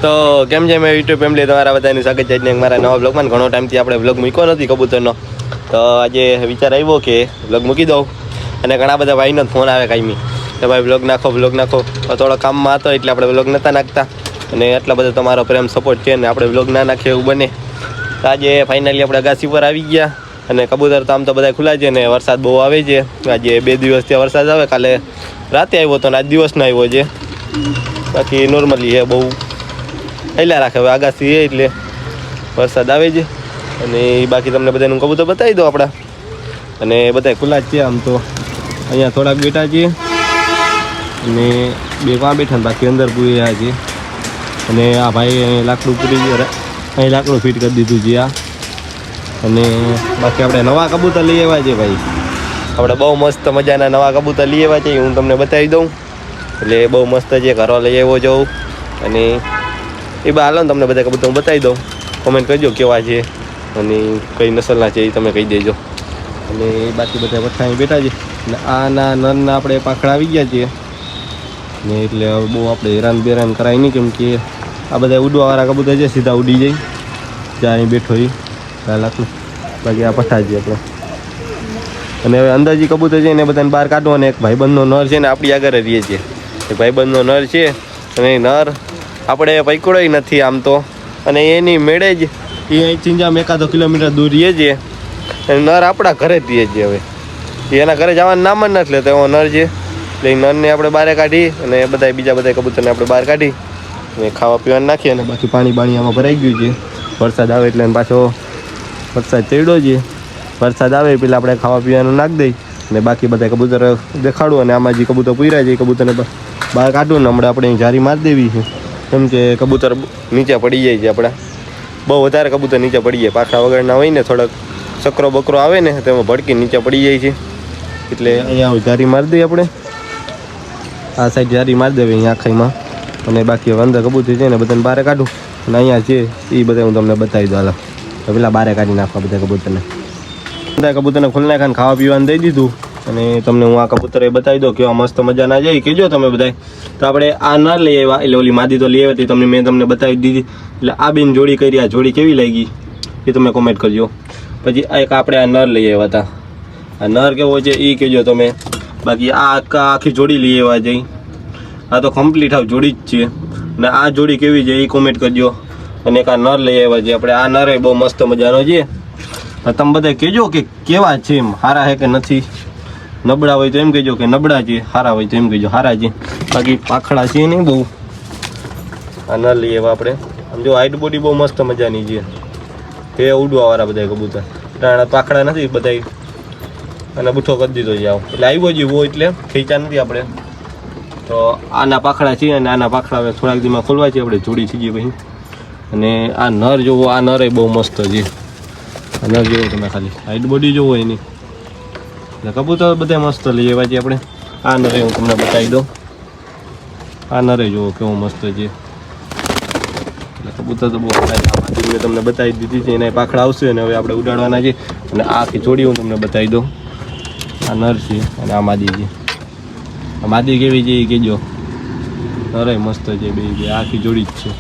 તો કેમ છે મેં યુટ્યુબ ફેમિલી તમારા બધાની સ્વાગત છે મારા નવા બ્લોગમાં. ઘણો ટાઈમથી આપણે બ્લોગ મૂક્યો નથી કબૂતરનો, તો આજે વિચાર આવ્યો કે બ્લોગ મૂકી દઉં. અને ઘણા બધા ભાઈનો ફોન આવે કાયમી કે ભાઈ બ્લોગ નાખો. તો થોડો કામમાં હતો એટલે આપણે બ્લોગ નહોતા નાખતા, અને એટલા બધા તમારો પ્રેમ સપોર્ટ છે ને આપણે બ્લોગ ના નાખીએ એવું બને. તો આજે ફાઇનલી આપણે અગાસી પર આવી ગયા, અને કબૂતર તો આમ તો બધા ખુલ્લા છે ને વરસાદ બહુ આવે છે. આજે 2 દિવસથી વરસાદ આવે, કાલે રાતે આવ્યો હતો ને આજ દિવસનો આવ્યો છે. બાકી નોર્મલી છે, બહુ હેલા રાખે. હવે આગાસી છે એટલે વરસાદ આવે છે. અને બાકી તમને બધાનું કબૂતર બતાવી દો આપણા, અને બધા ખુલ્લા જ છે. આમ તો અહીંયા થોડાક બેઠા છીએ અને 2 વાં બેઠા, બાકી અંદર પૂરી રહ્યા છે. અને આ ભાઈ અહીં લાકડું પૂરી અહીં લાકડું ફિટ કરી દીધું છે આ. અને બાકી આપણે નવા કબૂતર લઈ આવ્યા છે ભાઈ. આપણે બહુ મસ્ત મજાના નવા કબૂતર લઈ આવ્યા છે, હું તમને બતાવી દઉં. એટલે બહુ મસ્ત છે, ઘરવા લઈ આવ્યો જાઉં. અને એ બા હાલો ને તમને બધા કબૂતર હું બતાવી દઉં. કોમેન્ટ કરજો કેવા છે અને કઈ નસલના છે એ તમે કહી દેજો. અને બાકી બધા પઠ્ઠા અહીં બેઠા છે. અને આના નરના આપણે પાખડા આવી ગયા છીએ ને, એટલે બહુ આપણે હેરાન બેરાન કરાય નહીં, કેમ કે આ બધા ઉડવાવાળા કબૂતર છે, સીધા ઉડી જાય જ્યાં અહીં બેઠો એ લાકડું. બાકી આ પઠ્ઠા છે આપણે. અને હવે અંદર જે કબૂતર છે એને બધાને બહાર કાઢવો. અને એક ભાઈબંધનો નર છે ને આપણી આગળ રહીએ છીએ. એક ભાઈબંધનો નર છે, અને એ નર આપણે પકડોય નથી આમ તો, અને એની મેળે જ એ અહીંથી જ આમ 1 કિલોમીટર દૂર રહીએ છીએ. અને નર આપણા ઘરે જ રહીએ છીએ. હવે એના ઘરે જવાનું નામ જ નથી લેતો એવો નર છે. એટલે એ નરને આપણે બહાર કાઢી, અને બીજા બધા કબૂતરને આપણે બહાર કાઢી અને ખાવા પીવાનું નાખીએ. અને બાકી પાણી આમાં ભરાઈ ગયું છે. વરસાદ આવે એટલે પાછો વરસાદ ચડ્યો છે. વરસાદ આવે પેલા આપણે ખાવા પીવાનું નાખી દઈ, અને બાકી બધા કબૂતર દેખાડું. અને આમાં જે કબૂતર પૂર્યા છે એ કબૂતરને બહાર કાઢવું ને હમણાં આપણે જારી મારી દેવી છે, કેમ કે કબૂતર નીચે પડી જાય છે. આપણા બહુ વધારે કબૂતર નીચે પડી જાય. પાખા વગરના હોય ને, થોડોક સકરો બકરો આવે ને તેમાં ભડકી નીચે પડી જાય છે. એટલે અહીંયા જારી મારી દઈએ આપણે. આ સાઈડ જારી મારી દેવી અહીંયા આખાઈમાં. અને બાકી હવે અંદર કબૂતર છે ને બધાને બહાર કાઢું. અને અહીંયા છે એ બધા હું તમને બતાવી દઉં. હાલો તો પેલા બહાર કાઢી નાખવા બધા કબૂતરને. બધા કબૂતરને ખુલ્લા ખાને ખાવા પીવાનું દઈ દીધું. અને તમને હું આ કબૂતર એ બતાવી દઉં કેવા મસ્ત મજાના જાય કહેજો તમે બધા. તો આપણે આ ન લઈ આવ્યા, એટલે ઓલી માદી તો લઈ આવી હતી, મેં તમને બતાવી દીધી. એટલે આ બેન જોડી કરી, આ જોડી કેવી લાગી એ તમે કોમેન્ટ કરજો. પછી એક આપણે આ નર લઈ આવ્યા હતા. આ નર કેવો છે એ કહેજો તમે. બાકી આ આખી જોડી લઈ આવ્યા જઈ. આ તો કમ્પ્લીટ આવ જોડી જ છે. અને આ જોડી કેવી છે એ કોમેન્ટ કરજો. અને એક આ નર લઈ આવ્યા છે આપણે. આ નર એ બહુ મસ્ત મજાનો છે. તમે બધા કહેજો કે કેવા છે, એમ સારા છે કે નથી. નબળા હોય તો એમ કહેજો કે નબળા છે, સારા હોય તો એમ કહેજો સારા છે. બાકી પાખડા છે નહીં બહુ. આ ન લઈએ આપણે. આમ જો હાઈટ બોડી બહુ મસ્ત મજાની છે. તે ઉડવાવાળા બધા કબૂતર. પાખડા નથી બધા, અને બુઠ્ઠો કરી દીધો છે આવ. એટલે આવ્યો જ એવો, એટલે ખેંચા નથી આપણે. તો આના પાખડા છે, અને આના પાખડા હવે થોડાક દીમાં ખોલવા છે આપણે, જોડી થઈ ગઈ પછી. અને આ નર જોવો, આ નર એ બહુ મસ્ત છે. આ નર જોવો તમે, ખાલી હાઈટ બોડી જોવો એની. એટલે કબૂતર બધા મસ્ત લઈ આવ્યા છીએ આપણે. આ નરે હું તમને બતાવી દઉં. આ નરે જુઓ કેવો મસ્ત છે. એટલે કબૂતર તો બહુ મેં તમને બતાવી દીધી છે. એના પાખડા આવશે અને હવે આપણે ઉડાડવાના છે. અને આ આખી જોડી હું તમને બતાવી દઉં. આ નર છે અને આ માદી છે. આ માદી કેવી છે એ કહેજો. નરે મસ્ત છે બે, આખી જોડી જ છે.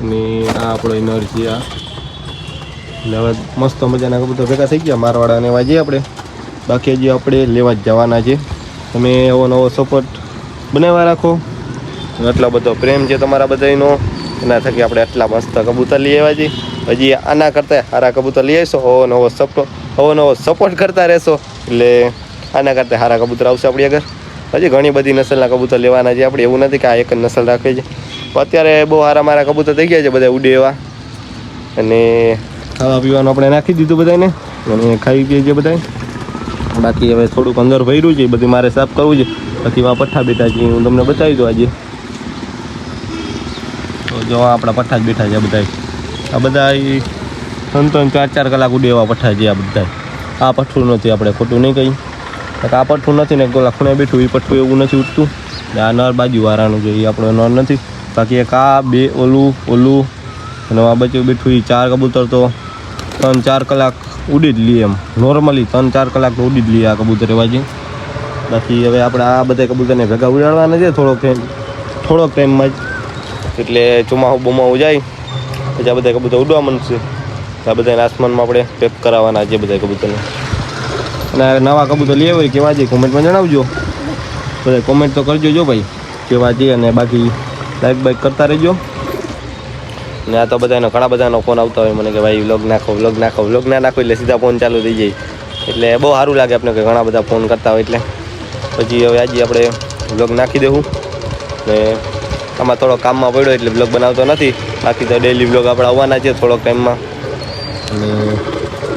અને આ આપણો નર છે. આ એટલે હવે મસ્ત મજાના કબૂતર ભેગા થઈ ગયા મારવાડા એવા જે આપણે. બાકી હજી આપણે લેવા જ જવાના છે. તમે એવો નવો સપોર્ટ બનાવવા રાખો. એટલો બધો પ્રેમ છે તમારા બધાનો, એના થકી આપણે આટલા મસ્ત કબૂતર લઈ આવ્યા છીએ. હજી આના કરતાં સારા કબૂતર લઈ આવીશો, નવો નવો સપોર્ટ કરતા રહેશો, એટલે આના કરતાં સારા કબૂતર આવશે આપણી આગળ. હજી ઘણી બધી નસલના કબૂતર લેવાના છે આપણે. એવું નથી કે આ એક જ નસલ રાખે છે. અત્યારે બહુ સારા મારા કબૂતર થઈ ગયા છે બધા ઉડે એવા. અને ખાવા પીવાનું આપણે નાખી દીધું બધાને, અને ખાઈ પીએ છે બધા. બાકી હવે થોડુંક અંદર ભર્યું છે, બધું મારે સાફ કરવું છે. બાકી એમાં પઠ્ઠા બેઠા છે, હું તમને બતાવી દઉં આજે. તો જો આપણા પઠ્ઠા જ બેઠા છે બધા. આ બધા 3-4 કલાક ઉડે એવા પઠ્ઠા છે આ બધા. આ પઠ્ઠું નથી, આપણે ખોટું નહીં કહી. આ પઠ્ઠું નથી ને ગોલા ખૂણે બેઠું એ પઠ્ઠું એવું નથી ઉઠતું. આ નર બાજુવાળાનું છે, એ આપણો નર નથી. બાકી એક આ બે ઓલું અને આ બચ્ચું બેઠું એ 4 કબૂતર તો 3-4 કલાક ઉડી જ લઈએ. એમ નોર્મલી 3-4 કલાક તો ઉડી જ લઈએ આ કબૂતર એવા છે. બાકી હવે આપણે આ બધા કબૂતરને ભેગા ઉડાડવાના છે. થોડોક થોડોક ટાઈમમાં જ, એટલે ચોમાસું બોમાવું જાય પછી આ બધા કબૂતર ઉડવા માંડશે. આ બધાને આસમાનમાં આપણે પેક કરાવવાના છે બધા કબૂતરને. અને નવા કબૂતર લેવા હોય કેવા છે કોમેન્ટમાં જણાવજો. બધા કોમેન્ટ તો કરજો જો ભાઈ કેવા છે, અને બાકી લાઈક બાઈક કરતા રહેજો. ને આ તો બધાનો ઘણા બધાનો ફોન આવતા હોય મને કે ભાઈ વ્લોગ નાખો વ્લોગ નાખો. વ્લોગ ના નાખો એટલે સીધા ફોન ચાલુ થઈ જાય, એટલે બહુ સારું લાગે આપણે કે ઘણા બધા ફોન કરતા હોય. એટલે પછી હવે આજે આપણે વ્લોગ નાખી દેવું. ને આમાં થોડો કામમાં પડ્યો એટલે વ્લોગ બનાવતો નથી, બાકી તો ડેલી વ્લોગ આપણે આવવાના છે થોડોક ટાઈમમાં. અને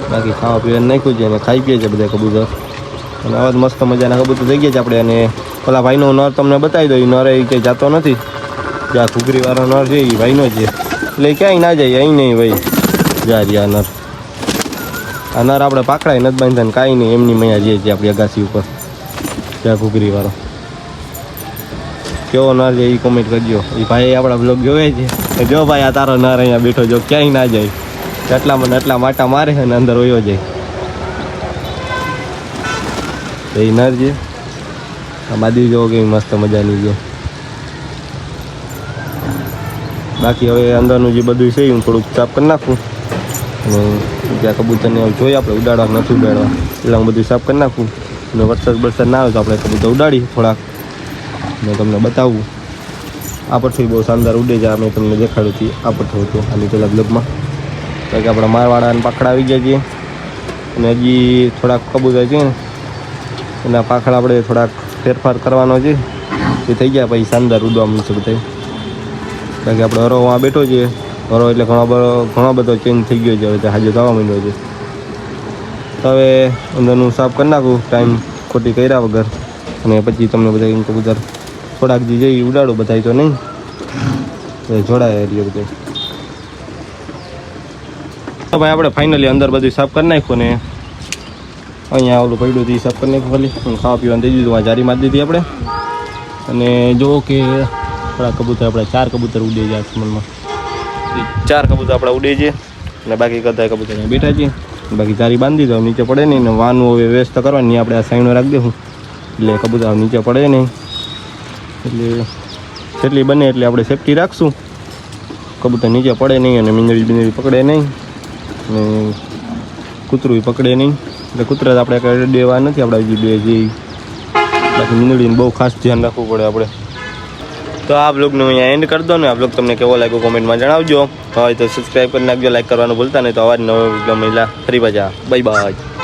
બાકી ખાવા પીવાનું નાખ્યું છે અને ખાઈ પીએ છે બધા કબૂતર. અને આવા જ મસ્ત મજાના કબૂતર થઈ ગયા છે આપણે. અને પેલા ભાઈનો નર તમને બતાવી દો, એ નર એ કંઈ જતો નથી. જ્યાં ઘૂઘરીવાળો નર છે એ ભાઈનો છે, એટલે ક્યાંય ના જાય અહીં નહીં ભાઈ. જા રહ્યા નર, આ નર આપણે પાકડાય નથી બાંધતા ને કાંઈ નહીં, એમની મૈયા જઈએ છીએ આપણી અગાસી ઉપર. જ્યાં ઘૂઘરીવાળો કેવો નર છે એ કોમેન્ટ કરજો. એ ભાઈ આપણા બ્લોગ જોવે છે, જો ભાઈ આ તારો નર અહીંયા બેઠો જો ક્યાંય ના જાય, એટલામાં એટલા માટા મારે અને અંદર વયો જાય. એ નર છે. આ માદી જોવો કેવી મસ્ત મજાની છે. બાકી હવે અંદરનું જે બધું છે હું થોડુંક સાફ કરી નાખું. અને જ્યાં કબૂતરને જોઈએ આપણે ઉડાડવા નથી ઉડાડવા, એટલે હું બધું સાફ કરી નાખું. અને વરસાદ ના આવે તો આપણે કબૂતર ઉડાડી થોડાક મેં તમને બતાવું. આ પઠ્ઠી બહુ શાનદાર ઉડે છે, મેં તમને દેખાડ્યું હતી. આ પઠ્ઠું હતું આની પેલા બ્લોગમાં. કારણ કે આપણા મારવાળાને પાખડા આવી ગયા છે, અને હજી થોડાક કબૂતર છે ને એના પાખડા આપણે થોડાક ફેરફાર કરવાનો છે. એ થઈ ગયા પછી શાનદાર ઉડવા મળશે બધા. કારણ કે આપણે હરો આ બેઠો છે, હરો એટલે ઘણો બધો ચેન્જ થઈ ગયો છે. હવે તો હાજર થવા માંડ્યો છે. તો હવે અંદરનું સાફ કરી નાખું ટાઈમ ખોટી કર્યા વગર. અને પછી તમને બધા કબૂતર થોડાક જે જઈ ઉડાડું, બધા તો નહીં જોડાય એટલે બધું. તો ભાઈ આપણે ફાઇનલી અંદર બધું સાફ કરી નાખ્યું. ને અહીંયા ઓલું પડ્યું હતું એ સાફ કરી નાખ્યું ખાલી. ખાવા પીવાનું થઈ દીધું, આ જારી મારી દીધી આપણે. અને જો કે થોડા કબૂતર આપણે 4 કબૂતર ઉડે છે આસમાનમાં. 4 કબૂતર આપણે ઉડે છે, અને બાકી કરતા કબૂતર બેઠા છે. બાકી જારી બાંધી દો, નીચે પડે નહીં. ને વાનું હવે વ્યવસ્થા કરવાની આપણે આ સાઈડમાં રાખી દઉં, એટલે કબૂતર નીચે પડે નહીં. એટલે જેટલી બને એટલે આપણે સેફટી રાખશું, કબૂતર નીચે પડે નહીં અને મીંદડી પકડે નહીં, અને કૂતરું પકડે નહીં. એટલે કૂતરા આપણે કંઈ દેવા નથી, આપણે હજી બે જે બાકી મીંદડીને બહુ ખાસ ધ્યાન રાખવું પડે આપણે. તો આ બ્લોગનું અહીંયા એન્ડ કરી દો ને. આ બ્લોગ તમને કેવો લાગ્યો કોમેન્ટમાં જણાવજો. હવે તો સબસ્ક્રાઈબ કરી નાખજો, લાઈક કરવાનું ભૂલતા નહીં. તો અવાજ નવો બ્લોગ મળ્યા ફરી પાછા. Bye bye.